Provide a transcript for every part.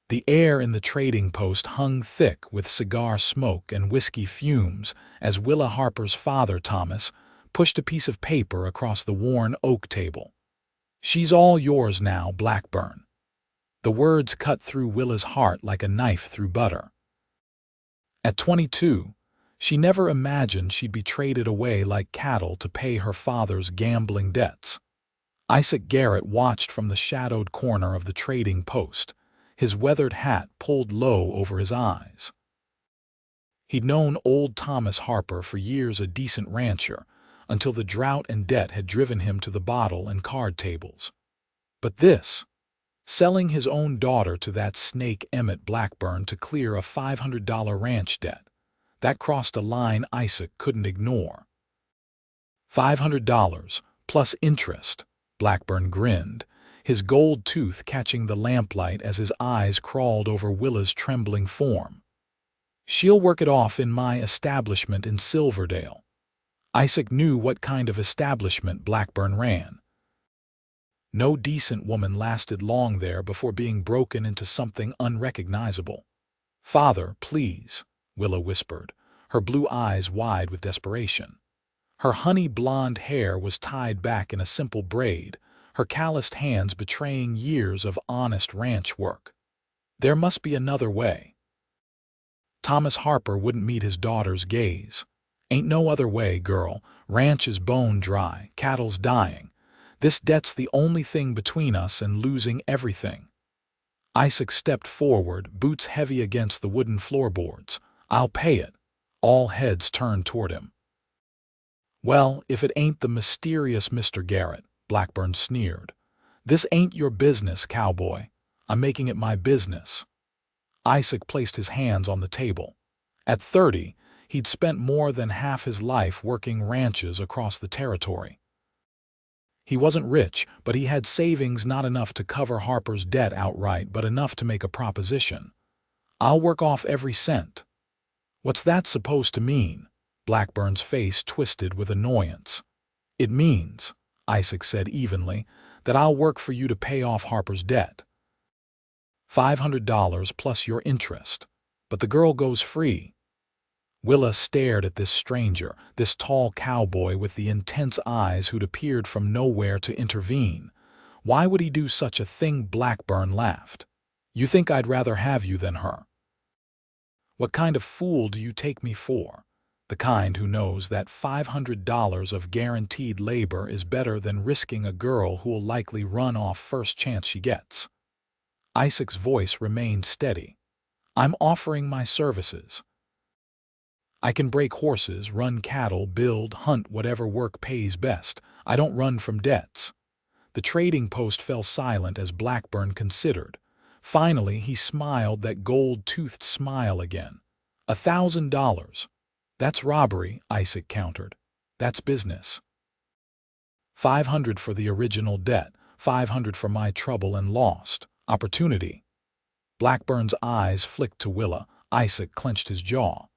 The air in the trading post hung thick with cigar smoke and whiskey fumes as Willa Harper's father, Thomas, pushed a piece of paper across the worn oak table. "She's all yours now, Blackburn." The words cut through Willa's heart like a knife through butter. At 22, she never imagined she'd be traded away like cattle to pay her father's gambling debts. Isaac Garrett watched from the shadowed corner of the trading post, his weathered hat pulled low over his eyes. He'd known old Thomas Harper for years, a decent rancher, until the drought and debt had driven him to the bottle and card tables. But this, selling his own daughter to that snake Emmett Blackburn to clear a $500 ranch debt, that crossed a line Isaac couldn't ignore. $500 plus interest, Blackburn grinned, his gold tooth catching the lamplight as his eyes crawled over Willa's trembling form. "She'll work it off in my establishment in Silverdale." Isaac knew what kind of establishment Blackburn ran. No decent woman lasted long there before being broken into something unrecognizable. "Father, please," Willa whispered, her blue eyes wide with desperation. Her honey blonde hair was tied back in a simple braid, her calloused hands betraying years of honest ranch work. There must be another way. Thomas Harper wouldn't meet his daughter's gaze. "Ain't no other way, girl. Ranch is bone dry, cattle's dying. This debt's the only thing between us and losing everything." Isaac stepped forward, boots heavy against the wooden floorboards. "I'll pay it." All heads turned toward him. "Well, if it ain't the mysterious Mr. Garrett," Blackburn sneered. "This ain't your business, cowboy. I'm making it my business." Isaac placed his hands on the table. At 30, he'd spent more than half his life working ranches across the territory. He wasn't rich, but he had savings, not enough to cover Harper's debt outright, but enough to make a proposition. "I'll work off every cent." "What's that supposed to mean?" Blackburn's face twisted with annoyance. "It means," Isaac said evenly, "that I'll work for you to pay off Harper's debt. $500 plus your interest. But the girl goes free." Willa stared at this stranger, this tall cowboy with the intense eyes who'd appeared from nowhere to intervene. Why would he do such a thing? Blackburn laughed. "You think I'd rather have you than her? What kind of fool do you take me for? The kind who knows that $500 of guaranteed labor is better than risking a girl who'll likely run off first chance she gets." Isaac's voice remained steady. "I'm offering my services. I can break horses, run cattle, build, hunt, whatever work pays best. I don't run from debts." The trading post fell silent as Blackburn considered. Finally, he smiled that gold-toothed smile again. $1,000. "That's robbery," Isaac countered. "That's business. 500 for the original debt, 500 for my trouble and lost opportunity." Blackburn's eyes flicked to Willa. Isaac clenched his jaw.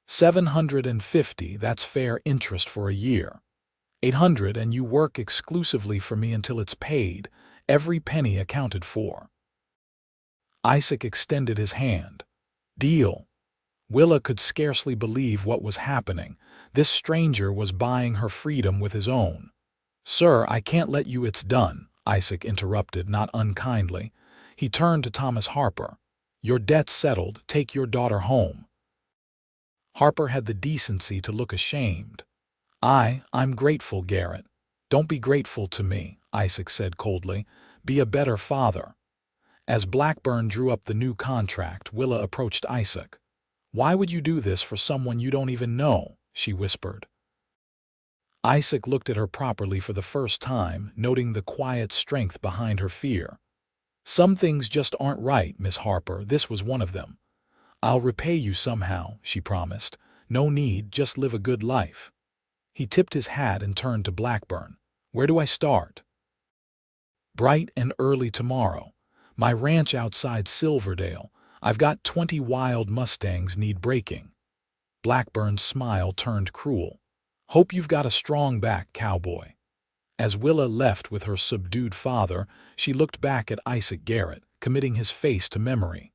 750, that's fair interest for a year. 800, and you work exclusively for me until it's paid, every penny accounted for." Isaac extended his hand. "Deal." Willa could scarcely believe what was happening. This stranger was buying her freedom with his own. "Sir, I can't let you." "It's done," Isaac interrupted, not unkindly. He turned to Thomas Harper. "Your debt's settled. Take your daughter home." Harper had the decency to look ashamed. I'm grateful, Garrett." "Don't be grateful to me," Isaac said coldly. "Be a better father." As Blackburn drew up the new contract, Willa approached Isaac. "Why would you do this for someone you don't even know?" she whispered. Isaac looked at her properly for the first time, noting the quiet strength behind her fear. "Some things just aren't right, Miss Harper. This was one of them." "I'll repay you somehow," she promised. "No need, just live a good life." He tipped his hat and turned to Blackburn. "Where do I start?" "Bright and early tomorrow. My ranch outside Silverdale. I've got 20 wild mustangs need breaking." Blackburn's smile turned cruel. "Hope you've got a strong back, cowboy." As Willa left with her subdued father, she looked back at Isaac Garrett, committing his face to memory.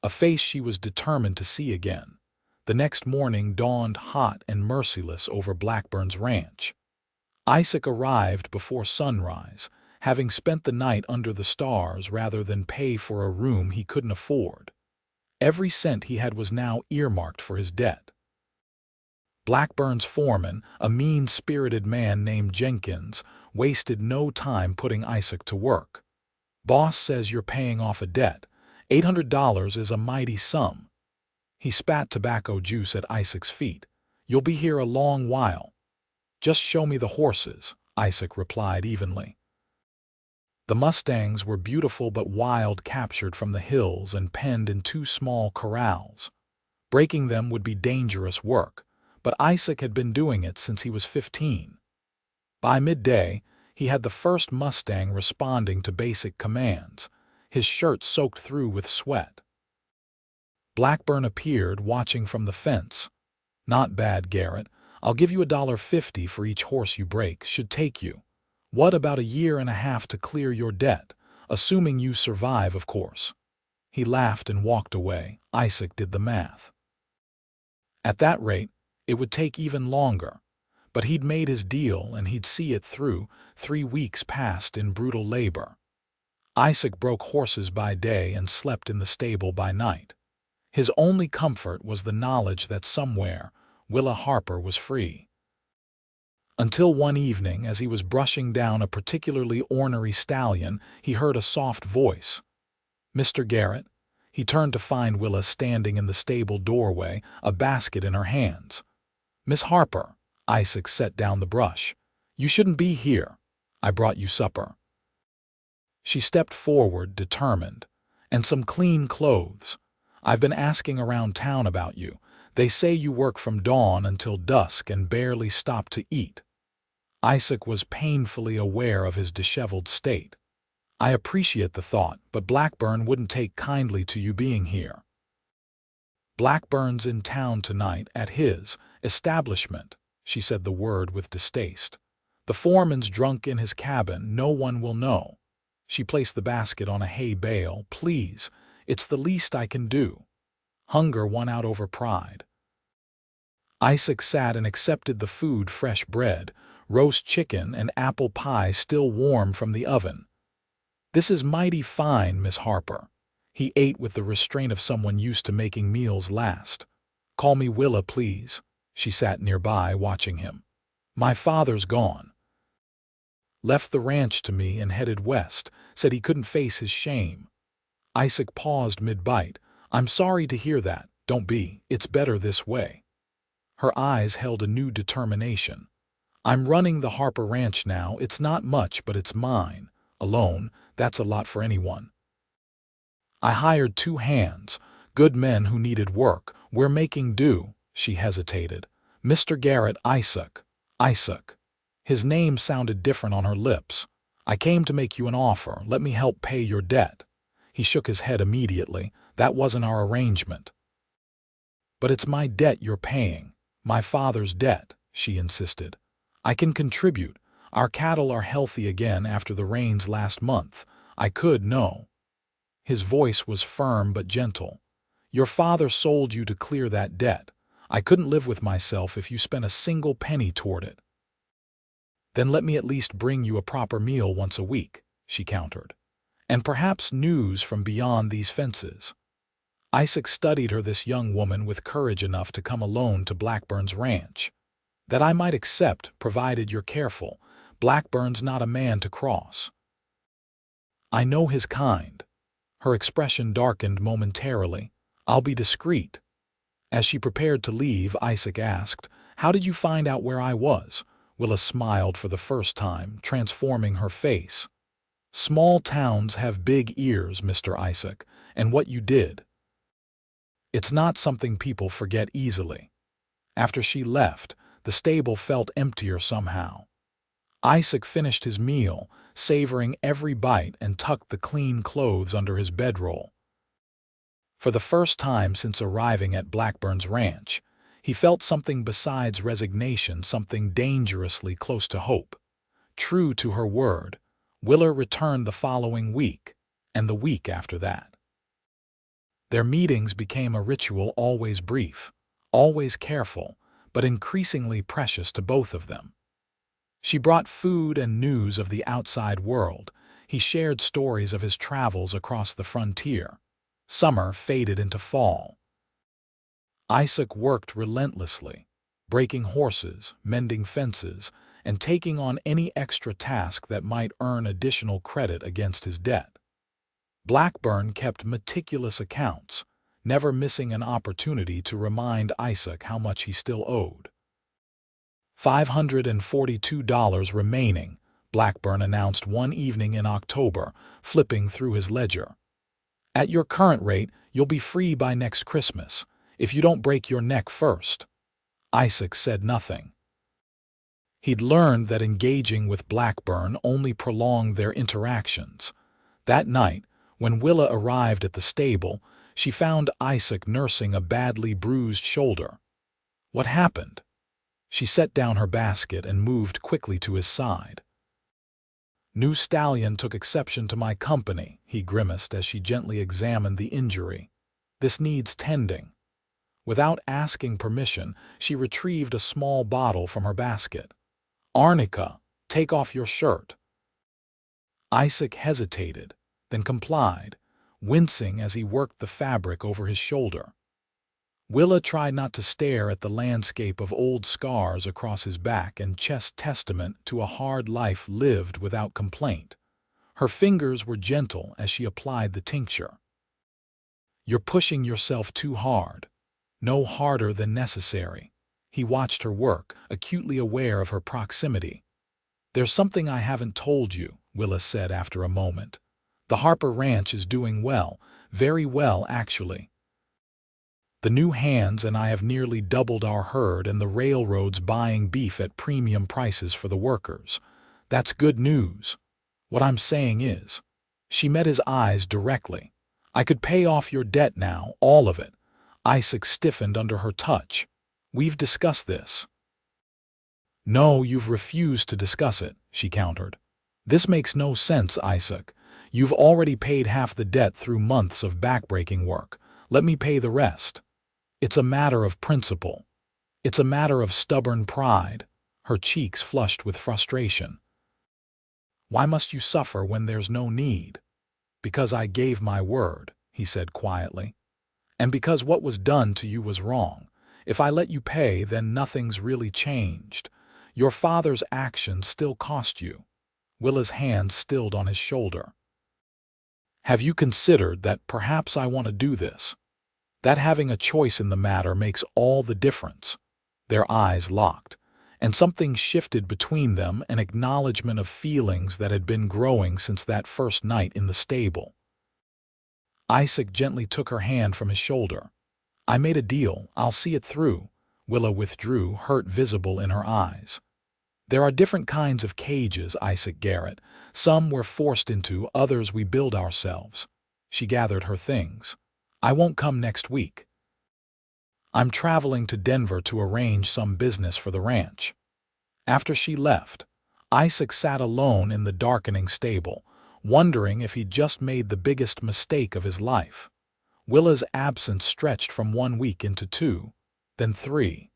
a face she was determined to see again. The next morning dawned hot and merciless over Blackburn's ranch. Isaac arrived before sunrise, having spent the night under the stars rather than pay for a room he couldn't afford. Every cent he had was now earmarked for his debt. Blackburn's foreman, a mean-spirited man named Jenkins, wasted no time putting Isaac to work. "Boss says you're paying off a debt. $800 is a mighty sum." He spat tobacco juice at Isaac's feet. "You'll be here a long while." "Just show me the horses," Isaac replied evenly. The Mustangs were beautiful but wild, captured from the hills and penned in two small corrals. Breaking them would be dangerous work, but Isaac had been doing it since he was 15. By midday, he had the first Mustang responding to basic commands, his shirt soaked through with sweat. Blackburn appeared, watching from the fence. "Not bad, Garrett. I'll give you $1.50 for each horse you break. Should take you. What about a year and a half to clear your debt? Assuming you survive, of course." He laughed and walked away. Isaac did the math. At that rate, it would take even longer. But he'd made his deal and he'd see it through. 3 weeks passed in brutal labor. Isaac broke horses by day and slept in the stable by night. His only comfort was the knowledge that somewhere Willa Harper was free. Until one evening, as he was brushing down a particularly ornery stallion, he heard a soft voice. "Mr. Garrett." He turned to find Willa standing in the stable doorway, a basket in her hands. "Miss Harper." Isaac set down the brush. "You shouldn't be here. I brought you supper." She stepped forward, determined. "And some clean clothes. I've been asking around town about you. They say you work from dawn until dusk and barely stop to eat." Isaac was painfully aware of his disheveled state. "I appreciate the thought, but Blackburn wouldn't take kindly to you being here." "Blackburn's in town tonight at his establishment." She said the word with distaste. "The foreman's drunk in his cabin. No one will know." She placed the basket on a hay bale. "Please, it's the least I can do." Hunger won out over pride. Isaac sat and accepted the food: fresh bread, roast chicken, and apple pie still warm from the oven. "This is mighty fine, Miss Harper." He ate with the restraint of someone used to making meals last. "Call me Willa, please." She sat nearby, watching him. "My father's gone. Left the ranch to me and headed west. Said he couldn't face his shame." Isaac paused mid-bite. "I'm sorry to hear that. Don't be. It's better this way." Her eyes held a new determination. "I'm running the Harper Ranch now. It's not much, but it's mine. Alone, that's a lot for anyone. I hired 2 hands, good men who needed work. We're making do." She hesitated. "Mr. Garrett, Isaac." Isaac. His name sounded different on her lips. "I came to make you an offer. Let me help pay your debt." He shook his head immediately. "That wasn't our arrangement." "But it's my debt you're paying. My father's debt," she insisted. "I can contribute. Our cattle are healthy again after the rains last month. I could, no." His voice was firm but gentle. "Your father sold you to clear that debt. I couldn't live with myself if you spent a single penny toward it." "Then let me at least bring you a proper meal once a week," she countered. "And perhaps news from beyond these fences." Isaac studied her, this young woman with courage enough to come alone to Blackburn's ranch. "That I might accept, provided you're careful. Blackburn's not a man to cross." "I know his kind." Her expression darkened momentarily. "I'll be discreet." As she prepared to leave, Isaac asked, "How did you find out where I was?" Willa smiled for the first time, transforming her face. "Small towns have big ears, Mr. Isaac, and what you did. It's not something people forget easily." After she left, the stable felt emptier somehow. Isaac finished his meal, savoring every bite, and tucked the clean clothes under his bedroll. For the first time since arriving at Blackburn's ranch, he felt something besides resignation, something dangerously close to hope. True to her word, Willa returned the following week, and the week after that. Their meetings became a ritual, always brief, always careful, but increasingly precious to both of them. She brought food and news of the outside world. He shared stories of his travels across the frontier. Summer faded into fall. Isaac worked relentlessly, breaking horses, mending fences, and taking on any extra task that might earn additional credit against his debt. Blackburn kept meticulous accounts, never missing an opportunity to remind Isaac how much he still owed. $542 remaining, Blackburn announced one evening in October, flipping through his ledger. At your current rate, you'll be free by next Christmas, if you don't break your neck first. Isaac said nothing. He'd learned that engaging with Blackburn only prolonged their interactions. That night, when Willa arrived at the stable, she found Isaac nursing a badly bruised shoulder. What happened? She set down her basket and moved quickly to his side. New stallion took exception to my company, he grimaced as she gently examined the injury. This needs tending. Without asking permission, she retrieved a small bottle from her basket. Arnica, take off your shirt. Isaac hesitated, then complied, wincing as he worked the fabric over his shoulder. Willa tried not to stare at the landscape of old scars across his back and chest, testament to a hard life lived without complaint. Her fingers were gentle as she applied the tincture. You're pushing yourself too hard. No harder than necessary. He watched her work, acutely aware of her proximity. There's something I haven't told you, Willa said after a moment. The Harper ranch is doing well, very well actually. The new hands and I have nearly doubled our herd, and the railroad's buying beef at premium prices for the workers. That's good news. What I'm saying is, she met his eyes directly. I could pay off your debt now, all of it. Isaac stiffened under her touch. We've discussed this. No, you've refused to discuss it, she countered. This makes no sense, Isaac. You've already paid half the debt through months of backbreaking work. Let me pay the rest. It's a matter of principle. It's a matter of stubborn pride. Her cheeks flushed with frustration. Why must you suffer when there's no need? Because I gave my word, he said quietly. And because what was done to you was wrong. If I let you pay, then nothing's really changed. Your father's actions still cost you. Willa's hand stilled on his shoulder. Have you considered that perhaps I want to do this? That having a choice in the matter makes all the difference. Their eyes locked, and something shifted between them, an acknowledgement of feelings that had been growing since that first night in the stable. Isaac gently took her hand from his shoulder. I made a deal, I'll see it through. Willa withdrew, hurt visible in her eyes. There are different kinds of cages, Isaac Garrett. Some we're forced into, others we build ourselves. She gathered her things. I won't come next week. I'm traveling to Denver to arrange some business for the ranch. After she left, Isaac sat alone in the darkening stable, wondering if he'd just made the biggest mistake of his life. Willa's absence stretched from 1 week into 2, then 3.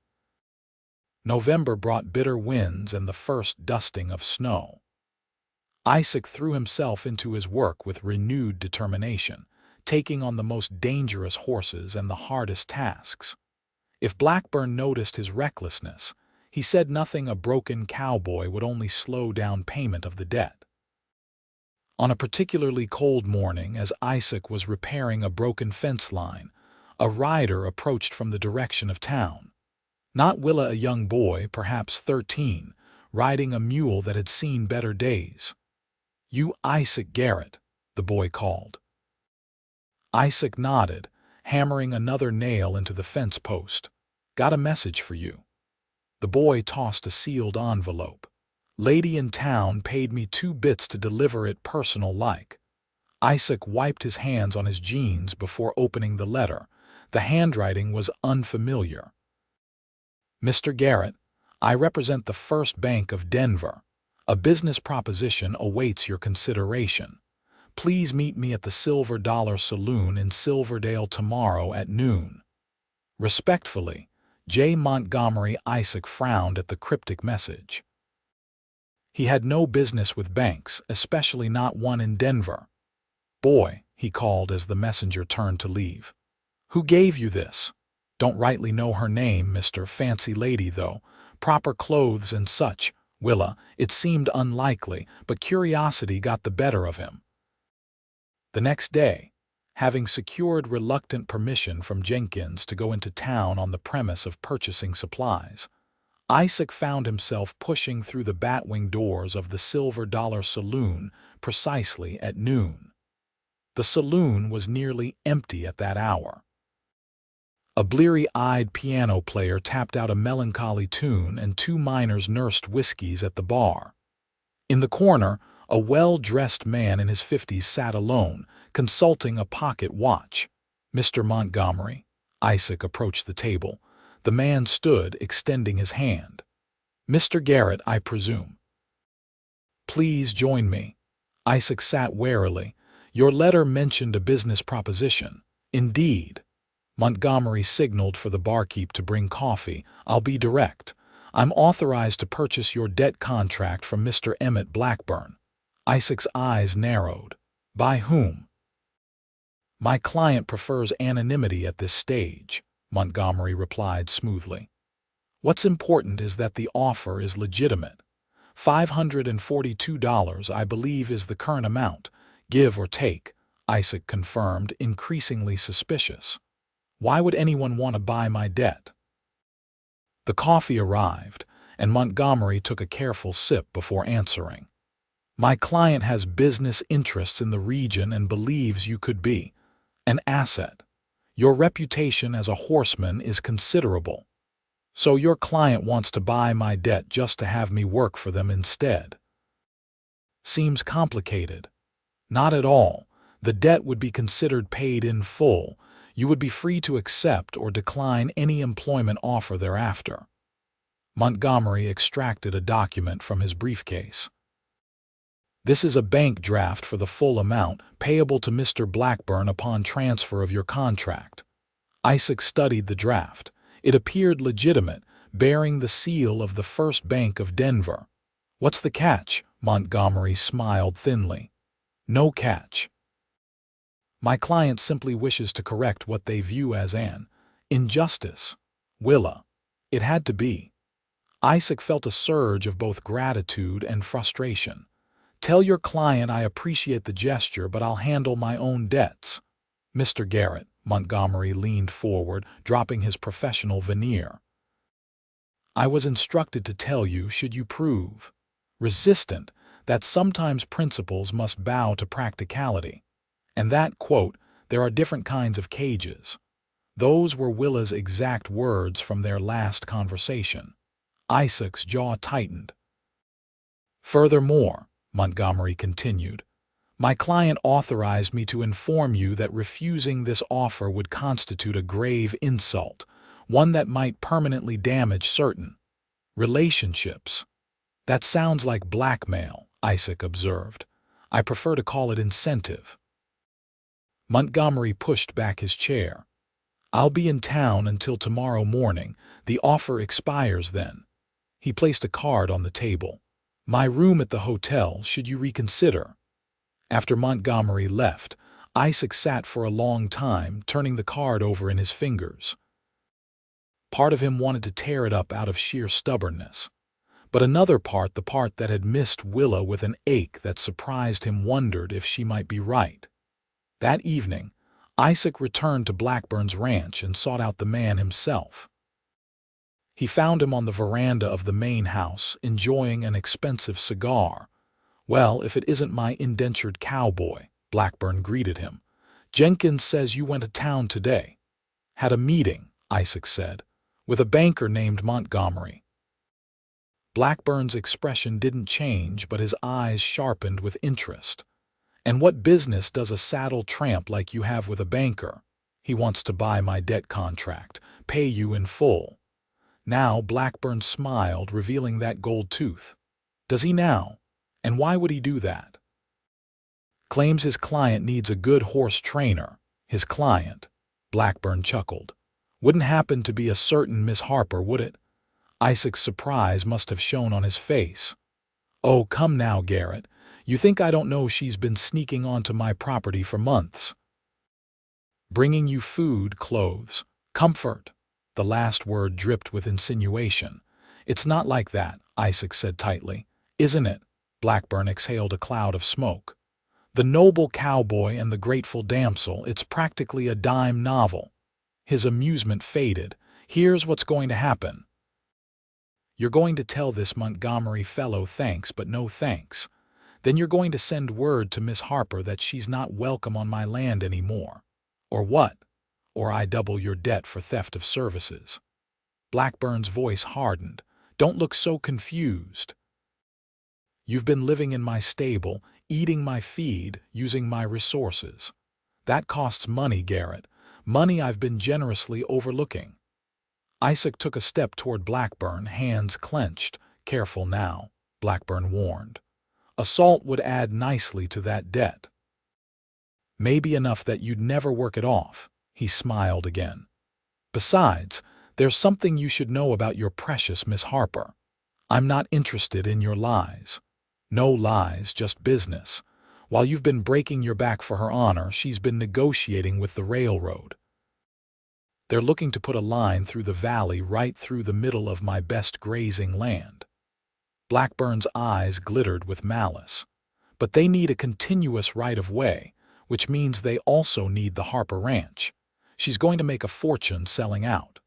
November brought bitter winds and the first dusting of snow. Isaac threw himself into his work with renewed determination, taking on the most dangerous horses and the hardest tasks. If Blackburn noticed his recklessness, he said nothing. A broken cowboy would only slow down payment of the debt. On a particularly cold morning, as Isaac was repairing a broken fence line, a rider approached from the direction of town. Not Willa, a young boy, perhaps 13, riding a mule that had seen better days. You Isaac Garrett, the boy called. Isaac nodded, hammering another nail into the fence post. Got a message for you. The boy tossed a sealed envelope. Lady in town paid me 2 bits to deliver it personal-like. Isaac wiped his hands on his jeans before opening the letter. The handwriting was unfamiliar. Mr. Garrett, I represent the First Bank of Denver. A business proposition awaits your consideration. Please meet me at the Silver Dollar Saloon in Silverdale tomorrow at noon. Respectfully, J. Montgomery. Isaac frowned at the cryptic message. He had no business with banks, especially not one in Denver. Boy, he called as the messenger turned to leave. Who gave you this? Don't rightly know her name, Mr. Fancy Lady, though. Proper clothes and such. Willa. It seemed unlikely, but curiosity got the better of him. The next day, having secured reluctant permission from Jenkins to go into town on the premise of purchasing supplies, Isaac found himself pushing through the batwing doors of the Silver Dollar Saloon precisely at noon. The saloon was nearly empty at that hour. A bleary-eyed piano player tapped out a melancholy tune and two miners nursed whiskeys at the bar. In the corner, a well-dressed man in his 50s sat alone, consulting a pocket watch. Mr. Montgomery. Isaac approached the table. The man stood, extending his hand. Mr. Garrett, I presume. Please join me. Isaac sat warily. Your letter mentioned a business proposition. Indeed. Montgomery signaled for the barkeep to bring coffee. I'll be direct. I'm authorized to purchase your debt contract from Mr. Emmett Blackburn. Isaac's eyes narrowed. By whom? My client prefers anonymity at this stage, Montgomery replied smoothly. What's important is that the offer is legitimate. $542, I believe, is the current amount, give or take, Isaac confirmed, increasingly suspicious. Why would anyone want to buy my debt? The coffee arrived, and Montgomery took a careful sip before answering. My client has business interests in the region and believes you could be an asset. Your reputation as a horseman is considerable. So your client wants to buy my debt just to have me work for them instead. Seems complicated. Not at all. The debt would be considered paid in full. You would be free to accept or decline any employment offer thereafter. Montgomery extracted a document from his briefcase. This is a bank draft for the full amount, payable to Mr. Blackburn upon transfer of your contract. Isaac studied the draft. It appeared legitimate, bearing the seal of the First Bank of Denver. What's the catch? Montgomery smiled thinly. No catch. My client simply wishes to correct what they view as an injustice. Willa. It had to be. Isaac felt a surge of both gratitude and frustration. Tell your client I appreciate the gesture, but I'll handle my own debts. Mr. Garrett. Montgomery leaned forward, dropping his professional veneer. I was instructed to tell you, should you prove resistant, that sometimes principles must bow to practicality. And that, quote, there are different kinds of cages. Those were Willa's exact words from their last conversation. Isaac's jaw tightened. Furthermore, Montgomery continued, my client authorized me to inform you that refusing this offer would constitute a grave insult, one that might permanently damage certain relationships. That sounds like blackmail, Isaac observed. I prefer to call it incentive. Montgomery pushed back his chair. I'll be in town until tomorrow morning. The offer expires then. He placed a card on the table. My room at the hotel, should you reconsider. After Montgomery left, Isaac sat for a long time, turning the card over in his fingers. Part of him wanted to tear it up out of sheer stubbornness. But another part, the part that had missed Willa with an ache that surprised him, wondered if she might be right. That evening, Isaac returned to Blackburn's ranch and sought out the man himself. He found him on the veranda of the main house, enjoying an expensive cigar. Well, if it isn't my indentured cowboy, Blackburn greeted him. Jenkins says you went to town today. Had a meeting, Isaac said, with a banker named Montgomery. Blackburn's expression didn't change, but his eyes sharpened with interest. And what business does a saddle tramp like you have with a banker? He wants to buy my debt contract, pay you in full. Now Blackburn smiled, revealing that gold tooth. Does he now? And why would he do that? Claims his client needs a good horse trainer. His client, Blackburn chuckled. Wouldn't happen to be a certain Miss Harper, would it? Isaac's surprise must have shown on his face. Oh, come now, Garrett. You think I don't know she's been sneaking onto my property for months? Bringing you food, clothes, comfort. The last word dripped with insinuation. It's not like that, Isaac said tightly. Isn't it? Blackburn exhaled a cloud of smoke. The noble cowboy and the grateful damsel, it's practically a dime novel. His amusement faded. Here's what's going to happen. You're going to tell this Montgomery fellow thanks but no thanks. Then you're going to send word to Miss Harper that she's not welcome on my land anymore. Or what? Or I double your debt for theft of services. Blackburn's voice hardened. Don't look so confused. You've been living in my stable, eating my feed, using my resources. That costs money, Garrett. Money I've been generously overlooking. Isaac took a step toward Blackburn, hands clenched. Careful now, Blackburn warned. Assault would add nicely to that debt. Maybe enough that you'd never work it off. He smiled again. Besides, there's something you should know about your precious Miss Harper. I'm not interested in your lies. No lies, just business. While you've been breaking your back for her honor, she's been negotiating with the railroad. They're looking to put a line through the valley right through the middle of my best grazing land. Blackburn's eyes glittered with malice. But they need a continuous right-of-way, which means they also need the Harper Ranch. She's going to make a fortune selling out.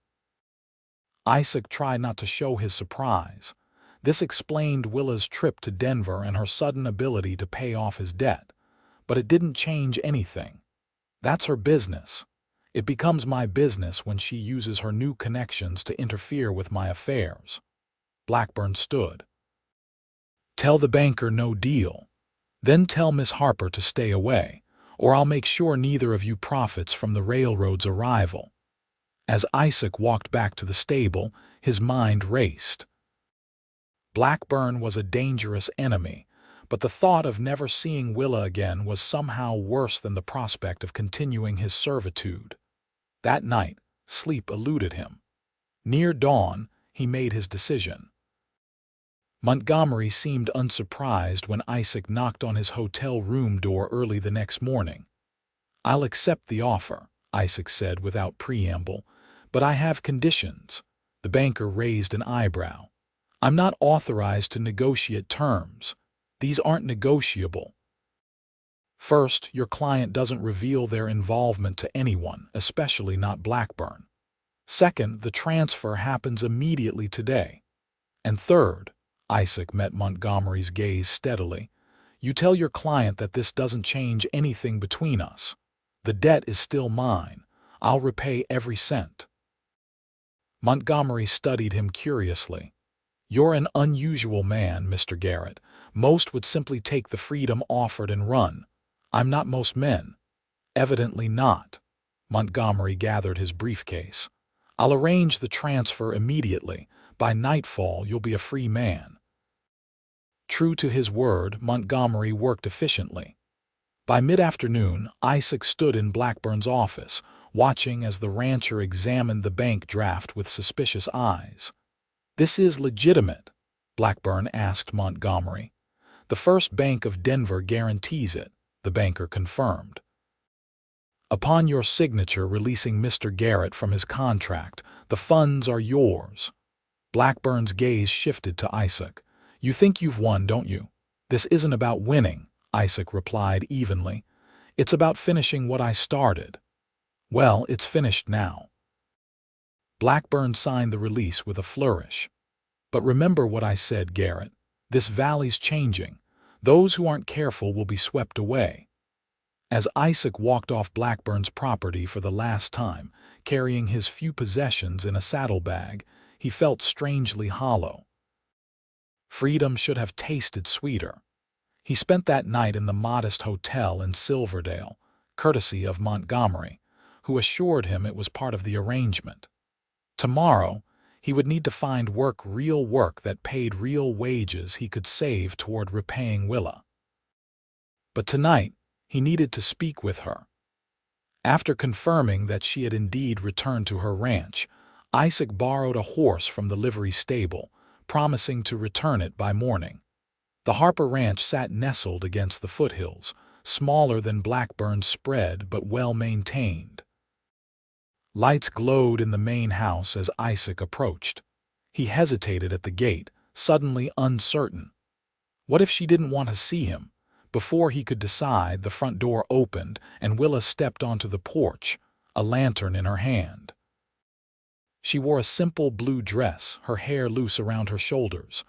Isaac tried not to show his surprise. This explained Willa's trip to Denver and her sudden ability to pay off his debt. But it didn't change anything. That's her business. It becomes my business when she uses her new connections to interfere with my affairs. Blackburn stood. Tell the banker no deal. Then tell Miss Harper to stay away, or I'll make sure neither of you profits from the railroad's arrival. As Isaac walked back to the stable, his mind raced. Blackburn was a dangerous enemy, but the thought of never seeing Willa again was somehow worse than the prospect of continuing his servitude. That night, sleep eluded him. Near dawn, he made his decision. Montgomery seemed unsurprised when Isaac knocked on his hotel room door early the next morning. I'll accept the offer, Isaac said without preamble, but I have conditions. The banker raised an eyebrow. I'm not authorized to negotiate terms. These aren't negotiable. First, your client doesn't reveal their involvement to anyone, especially not Blackburn. Second, the transfer happens immediately today. And third, Isaac met Montgomery's gaze steadily, you tell your client that this doesn't change anything between us. The debt is still mine. I'll repay every cent. Montgomery studied him curiously. You're an unusual man, Mr. Garrett. Most would simply take the freedom offered and run. I'm not most men. Evidently not. Montgomery gathered his briefcase. I'll arrange the transfer immediately. By nightfall, you'll be a free man. True to his word, Montgomery worked efficiently. By mid-afternoon, Isaac stood in Blackburn's office, watching as the rancher examined the bank draft with suspicious eyes. This is legitimate, Blackburn asked Montgomery. The First Bank of Denver guarantees it, the banker confirmed. Upon your signature releasing Mr. Garrett from his contract, the funds are yours. Blackburn's gaze shifted to Isaac. You think you've won, don't you? This isn't about winning, Isaac replied evenly. It's about finishing what I started. Well, it's finished now. Blackburn signed the release with a flourish. But remember what I said, Garrett. This valley's changing. Those who aren't careful will be swept away. As Isaac walked off Blackburn's property for the last time, carrying his few possessions in a saddlebag, he felt strangely hollow. Freedom should have tasted sweeter. He spent that night in the modest hotel in Silverdale, courtesy of Montgomery, who assured him it was part of the arrangement. Tomorrow, he would need to find real work that paid real wages he could save toward repaying Willa. But tonight, He needed to speak with her. After confirming that she had indeed returned to her ranch, Isaac borrowed a horse from the livery stable, promising to return it by morning. The Harper ranch sat nestled against the foothills, smaller than Blackburn's spread but well-maintained. Lights glowed in the main house as Isaac approached. He hesitated at the gate, suddenly uncertain. What if she didn't want to see him? Before he could decide, the front door opened and Willa stepped onto the porch, a lantern in her hand. She wore a simple blue dress, her hair loose around her shoulders.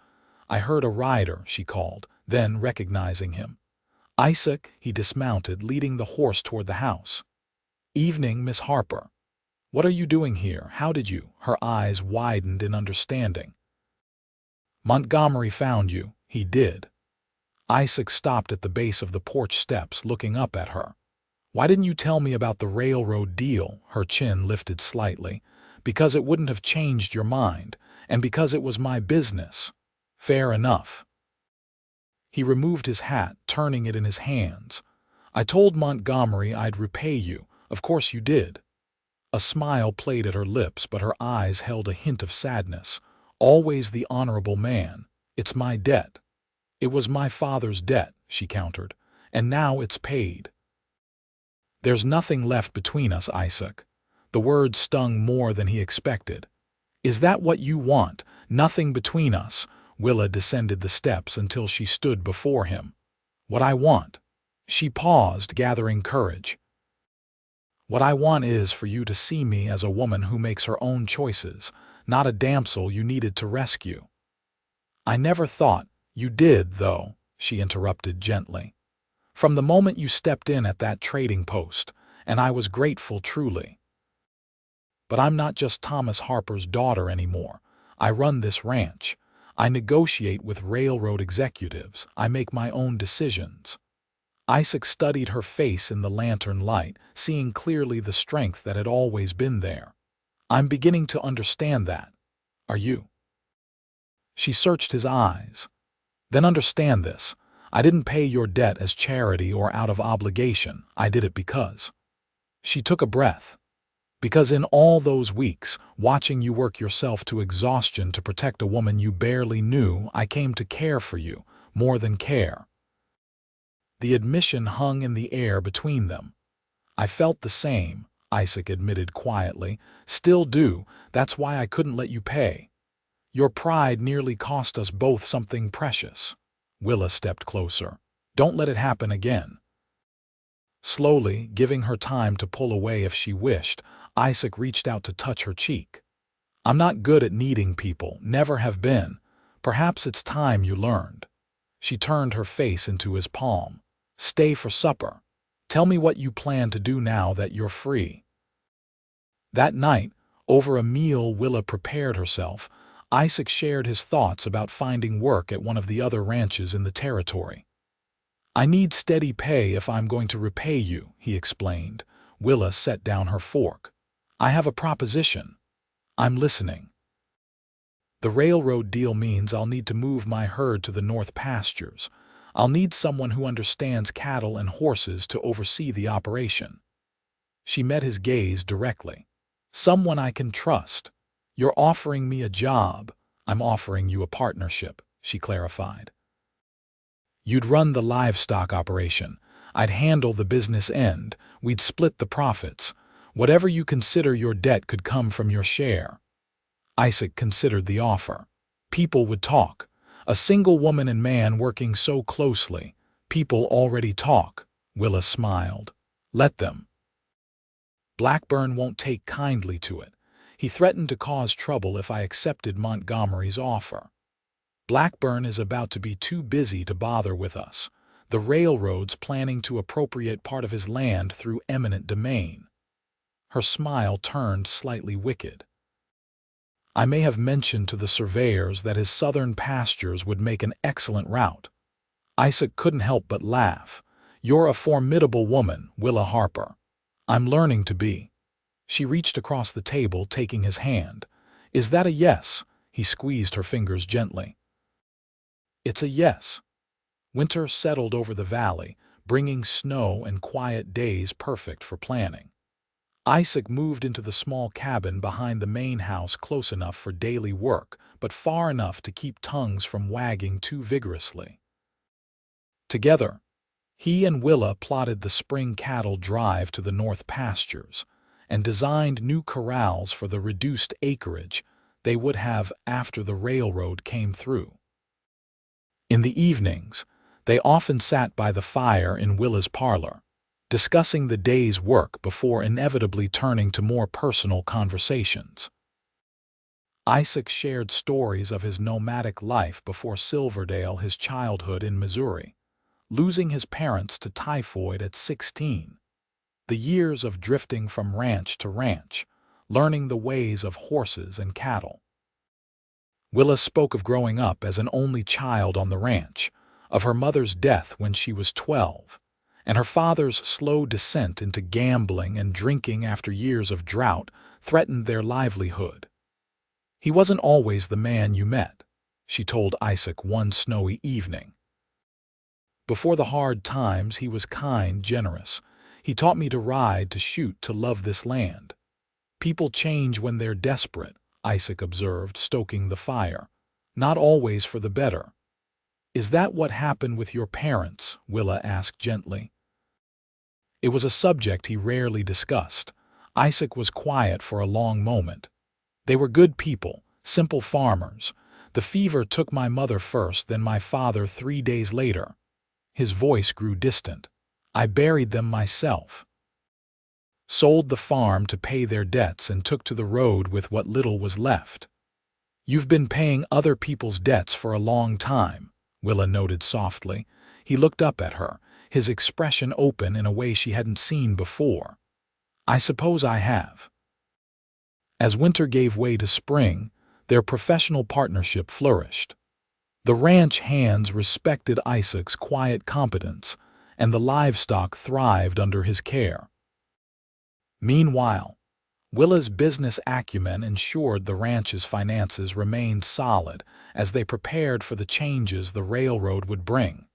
"I heard a rider," she called, then recognizing him. "Isaac," he dismounted, leading the horse toward the house. "Evening, Miss Harper. What are you doing here? How did you?" Her eyes widened in understanding. "Montgomery found you." "He did." Isaac stopped at the base of the porch steps, looking up at her. "Why didn't you tell me about the railroad deal?" Her chin lifted slightly. "Because it wouldn't have changed your mind, and because it was my business." "Fair enough." He removed his hat, turning it in his hands. "I told Montgomery I'd repay you. Of course you did." A smile played at her lips, but her eyes held a hint of sadness. "Always the honorable man. It's my debt." "It was my father's debt," she countered, "and now it's paid." "There's nothing left between us, Isaac." The words stung more than he expected. "Is that what you want? Nothing between us?" Willa descended the steps until she stood before him. "What I want?" She paused, gathering courage. "What I want is for you to see me as a woman who makes her own choices, not a damsel you needed to rescue." "I never thought—" "You did, though," she interrupted gently. "From the moment you stepped in at that trading post, and I was grateful truly. But I'm not just Thomas Harper's daughter anymore. I run this ranch. I negotiate with railroad executives. I make my own decisions." Isaac studied her face in the lantern light, seeing clearly the strength that had always been there. "I'm beginning to understand that. Are you?" She searched his eyes. "Then understand this. I didn't pay your debt as charity or out of obligation. I did it because—" She took a breath. "Because in all those weeks, watching you work yourself to exhaustion to protect a woman you barely knew, I came to care for you, more than care." The admission hung in the air between them. "I felt the same," Isaac admitted quietly. "Still do. That's why I couldn't let you pay. Your pride nearly cost us both something precious." Willa stepped closer. "Don't let it happen again." Slowly, giving her time to pull away if she wished, Isaac reached out to touch her cheek. "I'm not good at needing people, never have been. Perhaps it's time you learned." She turned her face into his palm. "Stay for supper. Tell me what you plan to do now that you're free." That night, over a meal Willa prepared herself, Isaac shared his thoughts about finding work at one of the other ranches in the territory. "I need steady pay if I'm going to repay you," he explained. Willa set down her fork. "I have a proposition." "I'm listening." "The railroad deal means I'll need to move my herd to the north pastures. I'll need someone who understands cattle and horses to oversee the operation." She met his gaze directly. "Someone I can trust. You're offering me a job. I'm offering you a partnership," she clarified. "You'd run the livestock operation. I'd handle the business end. We'd split the profits. Whatever you consider your debt could come from your share." Isaac considered the offer. People would talk. A single woman and man working so closely. People already talk. Willa smiled. "Let them." "Blackburn won't take kindly to it. He threatened to cause trouble if I accepted Montgomery's offer." "Blackburn is about to be too busy to bother with us. The railroad's planning to appropriate part of his land through eminent domain." Her smile turned slightly wicked. "I may have mentioned to the surveyors that his southern pastures would make an excellent route." Isaac couldn't help but laugh. "You're a formidable woman, Willa Harper." "I'm learning to be." She reached across the table, taking his hand. "Is that a yes?" He squeezed her fingers gently. "It's a yes." Winter settled over the valley, bringing snow and quiet days perfect for planning. Isaac moved into the small cabin behind the main house, close enough for daily work, but far enough to keep tongues from wagging too vigorously. Together, he and Willa plotted the spring cattle drive to the north pastures and designed new corrals for the reduced acreage they would have after the railroad came through. In the evenings, they often sat by the fire in Willa's parlor, discussing the day's work before inevitably turning to more personal conversations. Isaac shared stories of his nomadic life before Silverdale, his childhood in Missouri, losing his parents to typhoid at 16, the years of drifting from ranch to ranch, learning the ways of horses and cattle. Willa spoke of growing up as an only child on the ranch, of her mother's death when she was 12, and her father's slow descent into gambling and drinking after years of drought threatened their livelihood. "He wasn't always the man you met," she told Isaac one snowy evening. "Before the hard times, he was kind, generous. He taught me to ride, to shoot, to love this land." "People change when they're desperate," Isaac observed, stoking the fire. "Not always for the better." "Is that what happened with your parents?" Willa asked gently. It was a subject he rarely discussed. Isaac was quiet for a long moment. "They were good people, simple farmers. The fever took my mother first, then my father 3 days later." His voice grew distant. "I buried them myself. Sold the farm to pay their debts and took to the road with what little was left." "You've been paying other people's debts for a long time," Willa noted softly. He looked up at her, his expression open in a way she hadn't seen before. "I suppose I have." As winter gave way to spring, their professional partnership flourished. The ranch hands respected Isaac's quiet competence, and the livestock thrived under his care. Meanwhile, Willa's business acumen ensured the ranch's finances remained solid as they prepared for the changes the railroad would bring.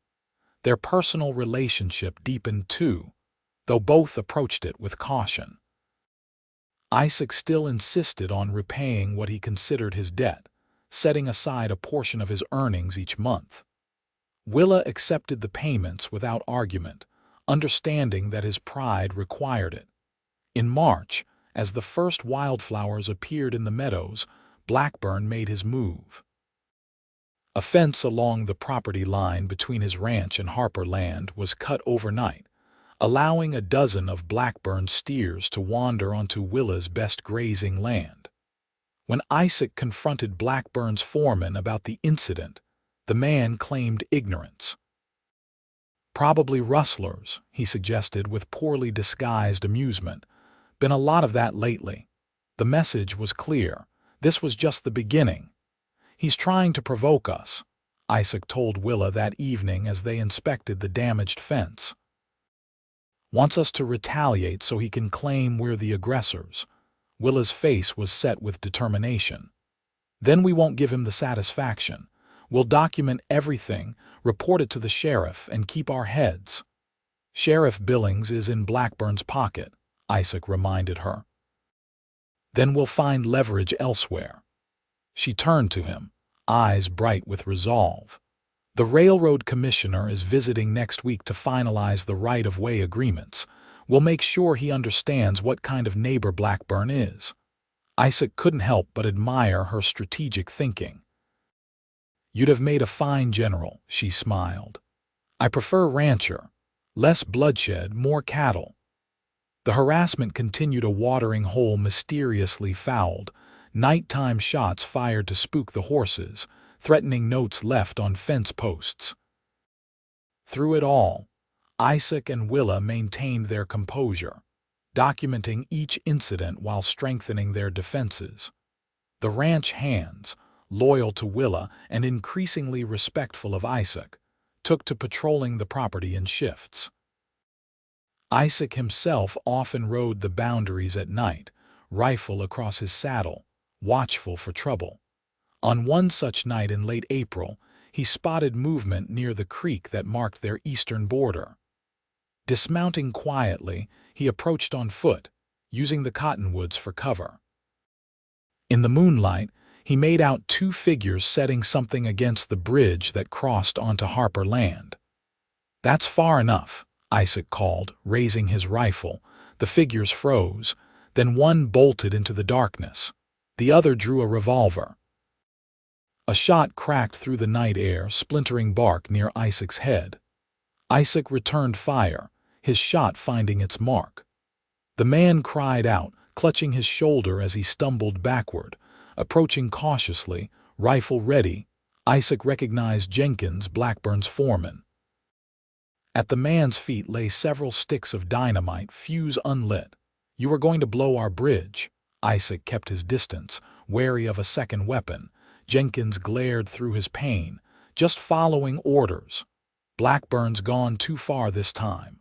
Their personal relationship deepened too, though both approached it with caution. Isaac still insisted on repaying what he considered his debt, setting aside a portion of his earnings each month. Willa accepted the payments without argument, understanding that his pride required it. In March, as the first wildflowers appeared in the meadows, Blackburn made his move. A fence along the property line between his ranch and Harper land was cut overnight, allowing a dozen of Blackburn's steers to wander onto Willa's best grazing land. When Isaac confronted Blackburn's foreman about the incident, the man claimed ignorance. "Probably rustlers," he suggested with poorly disguised amusement. "Been a lot of that lately." The message was clear. This was just the beginning. "He's trying to provoke us," Isaac told Willa that evening as they inspected the damaged fence. "Wants us to retaliate so he can claim we're the aggressors." Willa's face was set with determination. "Then we won't give him the satisfaction. We'll document everything, report it to the sheriff, and keep our heads." "Sheriff Billings is in Blackburn's pocket," Isaac reminded her. "Then we'll find leverage elsewhere." She turned to him, eyes bright with resolve. "The railroad commissioner is visiting next week to finalize the right-of-way agreements. We'll make sure he understands what kind of neighbor Blackburn is." Isaac couldn't help but admire her strategic thinking. "You'd have made a fine general," she smiled. "I prefer rancher. Less bloodshed, more cattle." The harassment continued, a watering hole mysteriously fouled, nighttime shots fired to spook the horses, threatening notes left on fence posts. Through it all, Isaac and Willa maintained their composure, documenting each incident while strengthening their defenses. The ranch hands, loyal to Willa and increasingly respectful of Isaac, took to patrolling the property in shifts. Isaac himself often rode the boundaries at night, rifle across his saddle, watchful for trouble. On one such night in late April, he spotted movement near the creek that marked their eastern border. Dismounting quietly, he approached on foot, using the cottonwoods for cover. In the moonlight, he made out two figures setting something against the bridge that crossed onto Harper land. "That's far enough," Isaac called, raising his rifle. The figures froze, then one bolted into the darkness. The other drew a revolver. A shot cracked through the night air, splintering bark near Isaac's head. Isaac returned fire, his shot finding its mark. The man cried out, clutching his shoulder as he stumbled backward. Approaching cautiously, rifle ready, Isaac recognized Jenkins, Blackburn's foreman. At the man's feet lay several sticks of dynamite, fuse unlit. "You are going to blow our bridge." Isaac kept his distance, wary of a second weapon. Jenkins glared through his pain. "Just following orders. Blackburn's gone too far this time."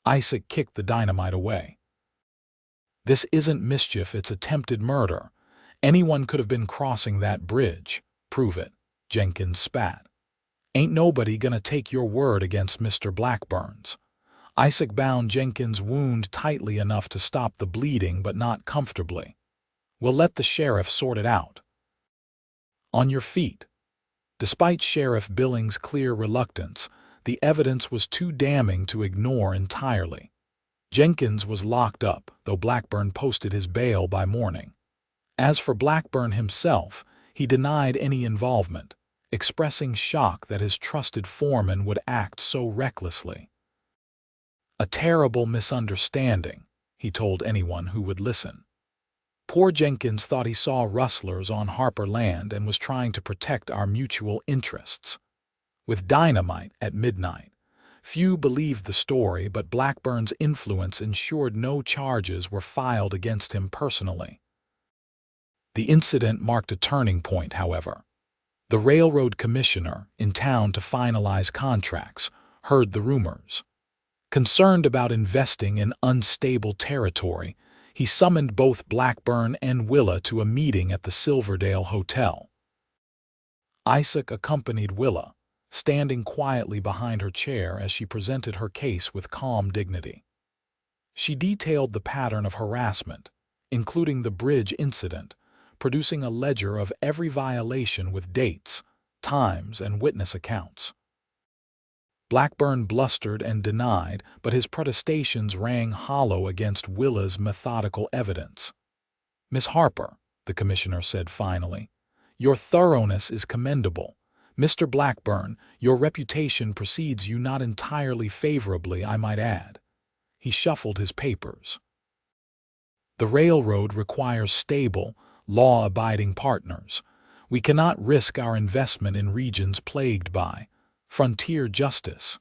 Isaac kicked the dynamite away. "This isn't mischief, it's attempted murder. Anyone could have been crossing that bridge." "Prove it," Jenkins spat. "Ain't nobody gonna take your word against Mr. Blackburn's." Isaac bound Jenkins' wound tightly enough to stop the bleeding, but not comfortably. "We'll let the sheriff sort it out." "On your feet." Despite Sheriff Billings' clear reluctance, the evidence was too damning to ignore entirely. Jenkins was locked up, though Blackburn posted his bail by morning. As for Blackburn himself, he denied any involvement, expressing shock that his trusted foreman would act so recklessly. "A terrible misunderstanding," he told anyone who would listen. "Poor Jenkins thought he saw rustlers on Harper land and was trying to protect our mutual interests. With dynamite at midnight." Few believed the story, but Blackburn's influence ensured no charges were filed against him personally. The incident marked a turning point, however. The railroad commissioner, in town to finalize contracts, heard the rumors. Concerned about investing in unstable territory, he summoned both Blackburn and Willa to a meeting at the Silverdale Hotel. Isaac accompanied Willa, standing quietly behind her chair as she presented her case with calm dignity. She detailed the pattern of harassment, including the bridge incident, producing a ledger of every violation with dates, times, and witness accounts. Blackburn blustered and denied, but his protestations rang hollow against Willa's methodical evidence. "Miss Harper," the commissioner said finally, "your thoroughness is commendable. Mr. Blackburn, your reputation precedes you not entirely favorably, I might add." He shuffled his papers. "The railroad requires stable, law-abiding partners. We cannot risk our investment in regions plagued by frontier justice."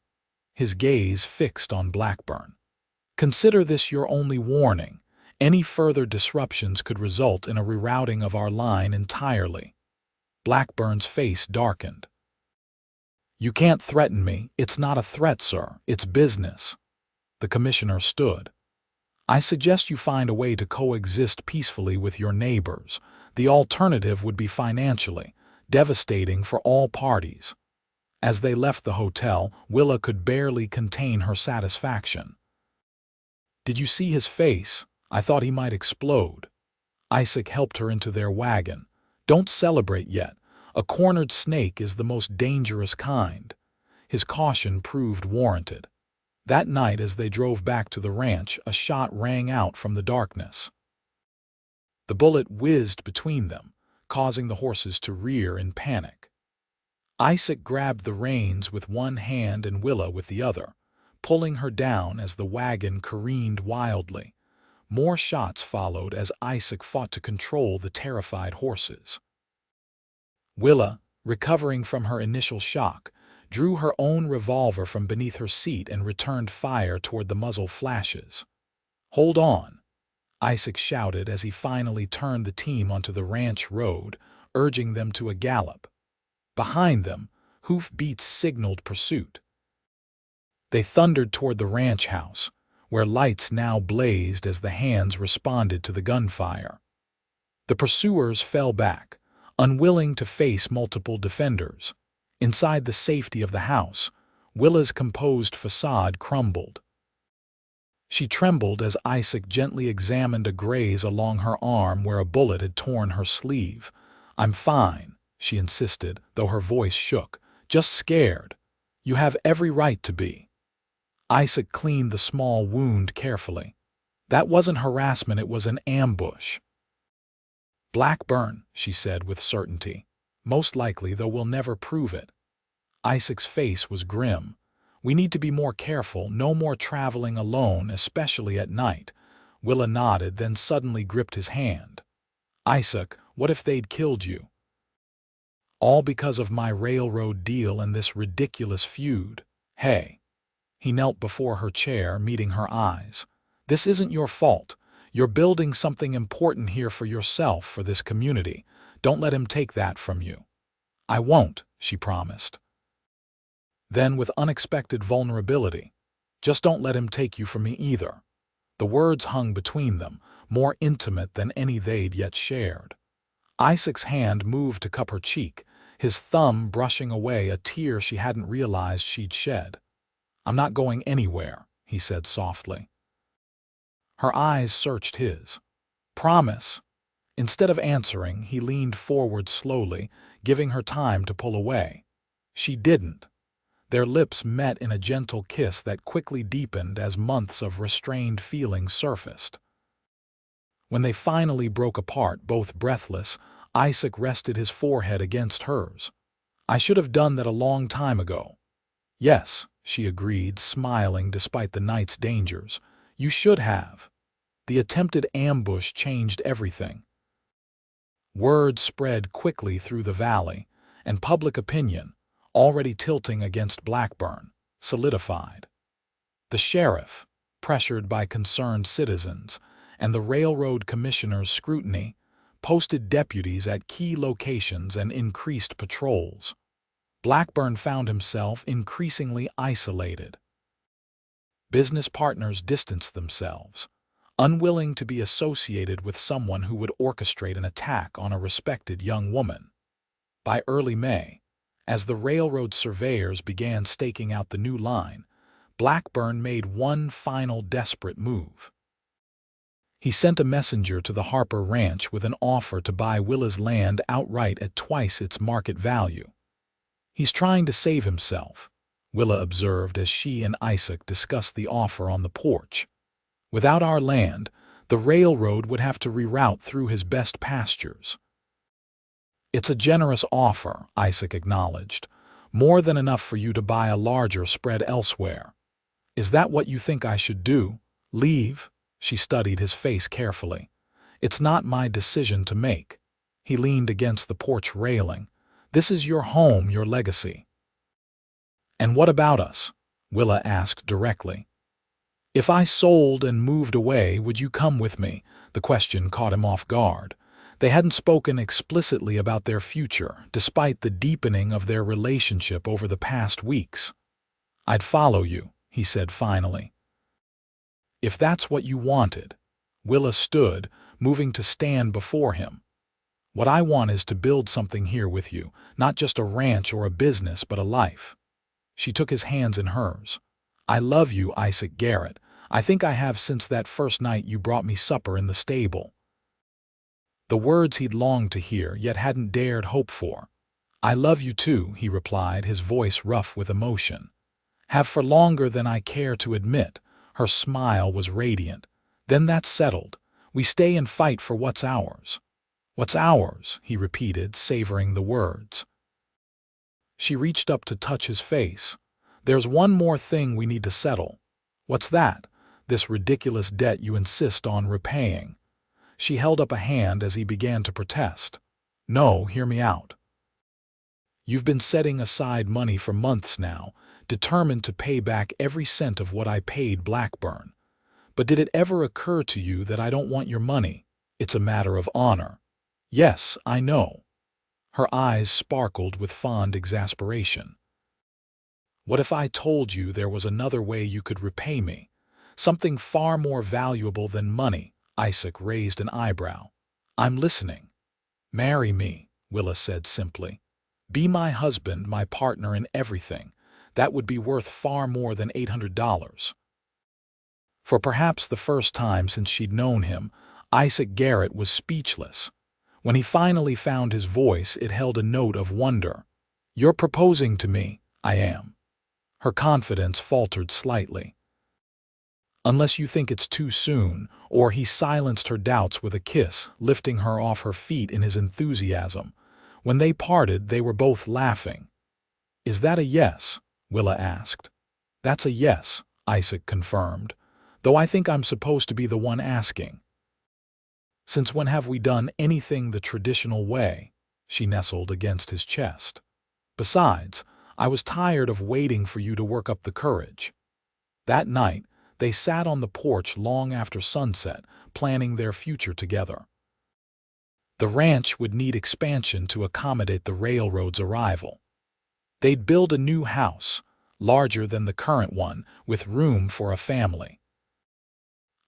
His gaze fixed on Blackburn. "Consider this your only warning. Any further disruptions could result in a rerouting of our line entirely." Blackburn's face darkened. "You can't threaten me. It's not a threat, sir. It's business." The commissioner stood. "I suggest you find a way to coexist peacefully with your neighbors. The alternative would be financially devastating for all parties." As they left the hotel, Willa could barely contain her satisfaction. "Did you see his face? I thought he might explode." Isaac helped her into their wagon. "Don't celebrate yet. A cornered snake is the most dangerous kind." His caution proved warranted. That night, as they drove back to the ranch, a shot rang out from the darkness. The bullet whizzed between them, causing the horses to rear in panic. Isaac grabbed the reins with one hand and Willa with the other, pulling her down as the wagon careened wildly. More shots followed as Isaac fought to control the terrified horses. Willa, recovering from her initial shock, drew her own revolver from beneath her seat and returned fire toward the muzzle flashes. "Hold on," Isaac shouted as he finally turned the team onto the ranch road, urging them to a gallop. Behind them, hoofbeats signaled pursuit. They thundered toward the ranch house, where lights now blazed as the hands responded to the gunfire. The pursuers fell back, unwilling to face multiple defenders. Inside the safety of the house, Willa's composed facade crumbled. She trembled as Isaac gently examined a graze along her arm where a bullet had torn her sleeve. "I'm fine," she insisted, though her voice shook. "Just scared. You have every right to be." Isaac cleaned the small wound carefully. "That wasn't harassment, it was an ambush." "Blackburn," she said with certainty. "Most likely, though we'll never prove it." Isaac's face was grim. "We need to be more careful, no more traveling alone, especially at night." Willa nodded, then suddenly gripped his hand. "Isaac, what if they'd killed you? All because of my railroad deal and this ridiculous feud. Hey." He knelt before her chair, meeting her eyes. "This isn't your fault. You're building something important here for yourself, for this community. Don't let him take that from you." "I won't," she promised. Then, with unexpected vulnerability, "Just don't let him take you from me either." The words hung between them, more intimate than any they'd yet shared. Isaac's hand moved to cup her cheek, his thumb brushing away a tear she hadn't realized she'd shed. "I'm not going anywhere," he said softly. Her eyes searched his. "Promise." Instead of answering, he leaned forward slowly, giving her time to pull away. She didn't. Their lips met in a gentle kiss that quickly deepened as months of restrained feeling surfaced. When they finally broke apart, both breathless, Isaac rested his forehead against hers. "I should have done that a long time ago." "Yes," she agreed, smiling despite the night's dangers. "You should have." The attempted ambush changed everything. Word spread quickly through the valley, and public opinion, already tilting against Blackburn, solidified. The sheriff, pressured by concerned citizens, and the railroad commissioner's scrutiny, posted deputies at key locations and increased patrols. Blackburn found himself increasingly isolated. Business partners distanced themselves, unwilling to be associated with someone who would orchestrate an attack on a respected young woman. By early May, as the railroad surveyors began staking out the new line, Blackburn made one final desperate move. He sent a messenger to the Harper ranch with an offer to buy Willa's land outright at twice its market value. "He's trying to save himself," Willa observed as she and Isaac discussed the offer on the porch. "Without our land, the railroad would have to reroute through his best pastures." "It's a generous offer," Isaac acknowledged. "More than enough for you to buy a larger spread elsewhere." "Is that what you think I should do? Leave?" She studied his face carefully. "It's not my decision to make." He leaned against the porch railing. "This is your home, your legacy." "And what about us?" Willa asked directly. "If I sold and moved away, would you come with me?" The question caught him off guard. They hadn't spoken explicitly about their future, despite the deepening of their relationship over the past weeks. "I'd follow you," he said finally. "If that's what you wanted." Willa stood, moving to stand before him. "What I want is to build something here with you, not just a ranch or a business, but a life." She took his hands in hers. "I love you, Isaac Garrett. I think I have since that first night you brought me supper in the stable." The words he'd longed to hear, yet hadn't dared hope for. "I love you too," he replied, his voice rough with emotion. "Have for longer than I care to admit." Her smile was radiant. "Then that's settled. We stay and fight for what's ours." "What's ours?" he repeated, savoring the words. She reached up to touch his face. "There's one more thing we need to settle." "What's that?" "This ridiculous debt you insist on repaying." She held up a hand as he began to protest. "No, hear me out. You've been setting aside money for months now, determined to pay back every cent of what I paid Blackburn. But did it ever occur to you that I don't want your money? It's a matter of honor." "Yes, I know." Her eyes sparkled with fond exasperation. "What if I told you there was another way you could repay me? Something far more valuable than money?" Isaac raised an eyebrow. "I'm listening." "Marry me," Willa said simply. "Be my husband, my partner in everything. That would be worth far more than $800. For perhaps the first time since she'd known him, Isaac Garrett was speechless. When he finally found his voice, it held a note of wonder. "You're proposing to me?" "I am." Her confidence faltered slightly. "Unless you think it's too soon," or he silenced her doubts with a kiss, lifting her off her feet in his enthusiasm. When they parted, they were both laughing. "Is that a yes?" Willa asked. "That's a yes," Isaac confirmed, "though I think I'm supposed to be the one asking." "Since when have we done anything the traditional way?" She nestled against his chest. "Besides, I was tired of waiting for you to work up the courage." That night, they sat on the porch long after sunset, planning their future together. The ranch would need expansion to accommodate the railroad's arrival. They'd build a new house, larger than the current one, with room for a family.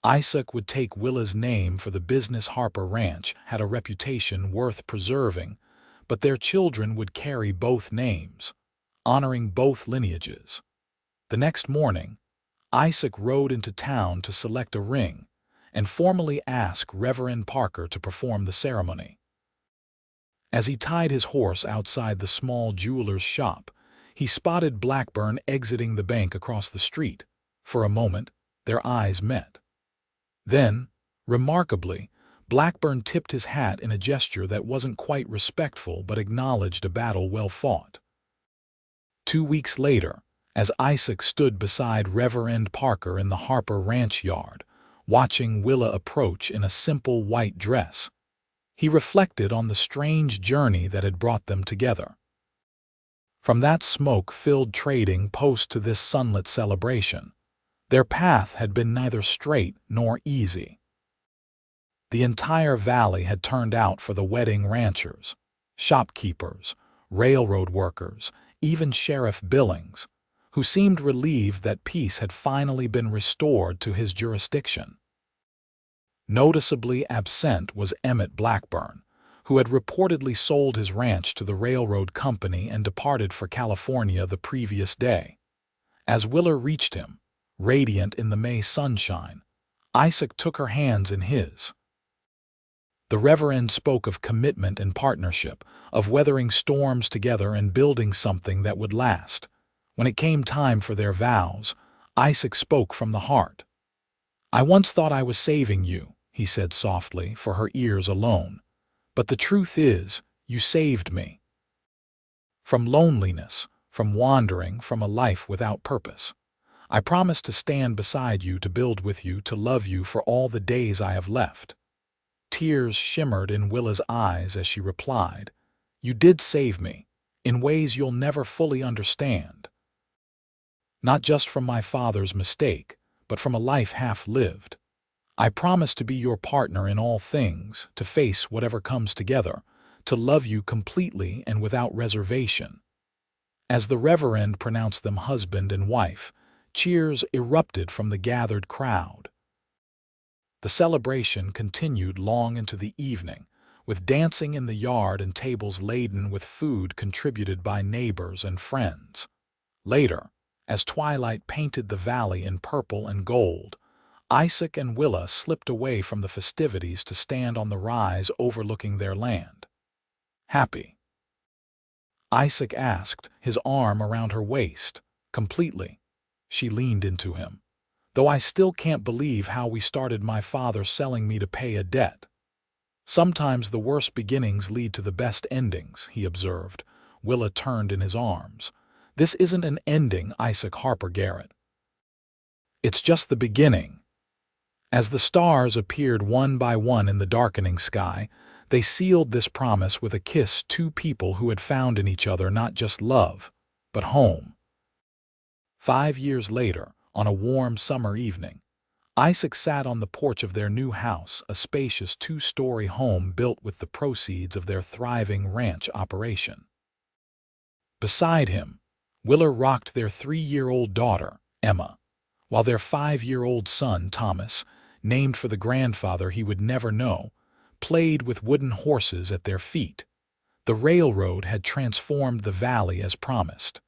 Isaac would take Willa's name, for the business Harper Ranch had a reputation worth preserving, but their children would carry both names, honoring both lineages. The next morning, Isaac rode into town to select a ring and formally ask Reverend Parker to perform the ceremony. As he tied his horse outside the small jeweler's shop, he spotted Blackburn exiting the bank across the street. For a moment, their eyes met. Then, remarkably, Blackburn tipped his hat in a gesture that wasn't quite respectful but acknowledged a battle well fought. 2 weeks later, as Isaac stood beside Reverend Parker in the Harper Ranch yard, watching Willa approach in a simple white dress, he reflected on the strange journey that had brought them together. From that smoke-filled trading post to this sunlit celebration, their path had been neither straight nor easy. The entire valley had turned out for the wedding ranchers, shopkeepers, railroad workers, even Sheriff Billings, who seemed relieved that peace had finally been restored to his jurisdiction. Noticeably absent was Emmett Blackburn, who had reportedly sold his ranch to the railroad company and departed for California the previous day. As Willa reached him, radiant in the May sunshine, Isaac took her hands in his. The Reverend spoke of commitment and partnership, of weathering storms together and building something that would last. When it came time for their vows, Isaac spoke from the heart. "I once thought I was saving you," he said softly, for her ears alone. "But the truth is, you saved me. From loneliness, from wandering, from a life without purpose. I promise to stand beside you, to build with you, to love you for all the days I have left." Tears shimmered in Willa's eyes as she replied, "You did save me, in ways you'll never fully understand. Not just from my father's mistake, but from a life half lived. I promise to be your partner in all things, to face whatever comes together, to love you completely and without reservation." As the Reverend pronounced them husband and wife, cheers erupted from the gathered crowd. The celebration continued long into the evening, with dancing in the yard and tables laden with food contributed by neighbors and friends. Later, as twilight painted the valley in purple and gold, Isaac and Willa slipped away from the festivities to stand on the rise overlooking their land. "Happy?" Isaac asked, his arm around her waist. "Completely." She leaned into him. "Though I still can't believe how we started, my father selling me to pay a debt." "Sometimes the worst beginnings lead to the best endings," he observed. Willa turned in his arms. "This isn't an ending, Isaac Harper Garrett. It's just the beginning." As the stars appeared one by one in the darkening sky, they sealed this promise with a kiss, two people who had found in each other not just love, but home. 5 years later, on a warm summer evening, Isaac sat on the porch of their new house, a spacious 2-story home built with the proceeds of their thriving ranch operation. Beside him, Willa rocked their 3-year-old daughter, Emma, while their 5-year-old son, Thomas, named for the grandfather he would never know, played with wooden horses at their feet. The railroad had transformed the valley as promised.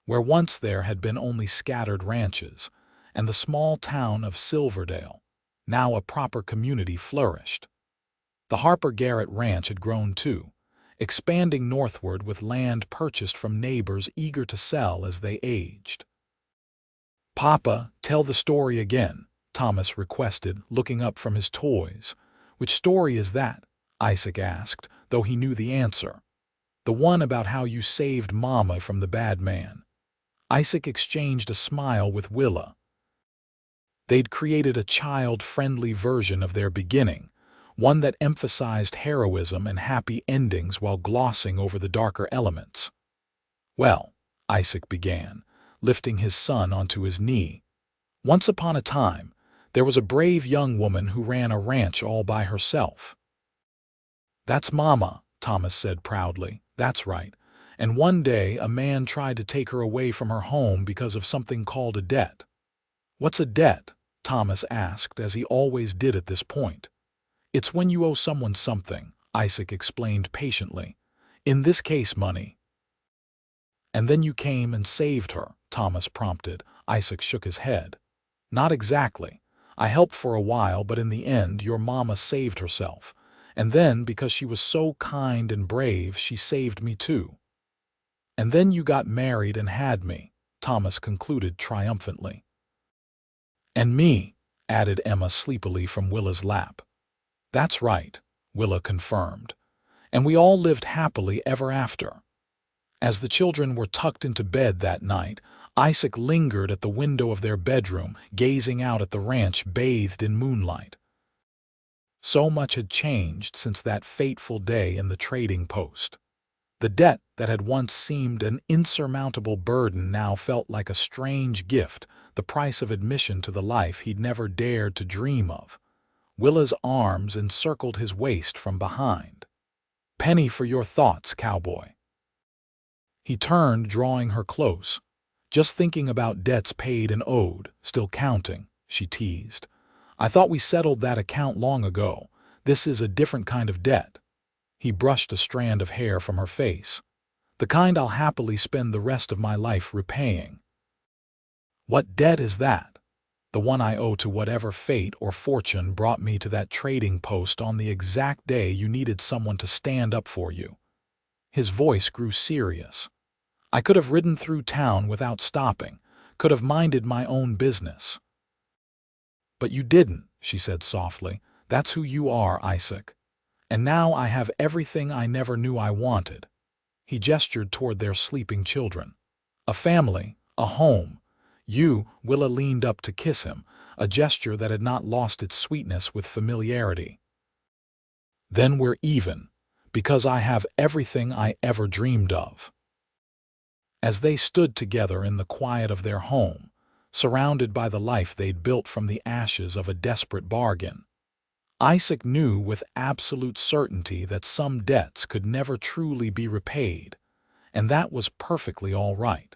Where once there had been only scattered ranches, and the small town of Silverdale, now a proper community, flourished. The Harper Garrett ranch had grown too, expanding northward with land purchased from neighbors eager to sell as they aged. "Papa, tell the story again," Thomas requested, looking up from his toys. "Which story is that?" Isaac asked, though he knew the answer. "The one about how you saved Mama from the bad man." Isaac exchanged a smile with Willa. They'd created a child-friendly version of their beginning, one that emphasized heroism and happy endings while glossing over the darker elements. "Well," Isaac began, lifting his son onto his knee, "once upon a time, there was a brave young woman who ran a ranch all by herself." "That's Mama," Thomas said proudly. "That's right. And one day a man tried to take her away from her home because of something called a debt." "What's a debt?" Thomas asked, as he always did at this point. "It's when you owe someone something," Isaac explained patiently. "In this case, money." "And then you came and saved her," Thomas prompted. Isaac shook his head. "Not exactly. I helped for a while, but in the end your Mama saved herself. And then, because she was so kind and brave, she saved me too." "And then you got married and had me," Thomas concluded triumphantly. "And me," added Emma sleepily from Willa's lap. "That's right," Willa confirmed. "And we all lived happily ever after." As the children were tucked into bed that night, Isaac lingered at the window of their bedroom, gazing out at the ranch bathed in moonlight. So much had changed since that fateful day in the trading post. The debt that had once seemed an insurmountable burden now felt like a strange gift, the price of admission to the life he'd never dared to dream of. Willa's arms encircled his waist from behind. "Penny for your thoughts, Cowboy." He turned, drawing her close. "Just thinking about debts paid and owed, still counting," she teased. "I thought we settled that account long ago. This is a different kind of debt." He brushed a strand of hair from her face. "The kind I'll happily spend the rest of my life repaying." "What debt is that?" "The one I owe to whatever fate or fortune brought me to that trading post on the exact day you needed someone to stand up for you." His voice grew serious. "I could have ridden through town without stopping, could have minded my own business." "But you didn't," she said softly. "That's who you are, Isaac. And now I have everything I never knew I wanted." He gestured toward their sleeping children. "A family, a home." Willa leaned up to kiss him, a gesture that had not lost its sweetness with familiarity. "Then we're even, because I have everything I ever dreamed of." As they stood together in the quiet of their home, surrounded by the life they'd built from the ashes of a desperate bargain, Isaac knew with absolute certainty that some debts could never truly be repaid, and that was perfectly all right.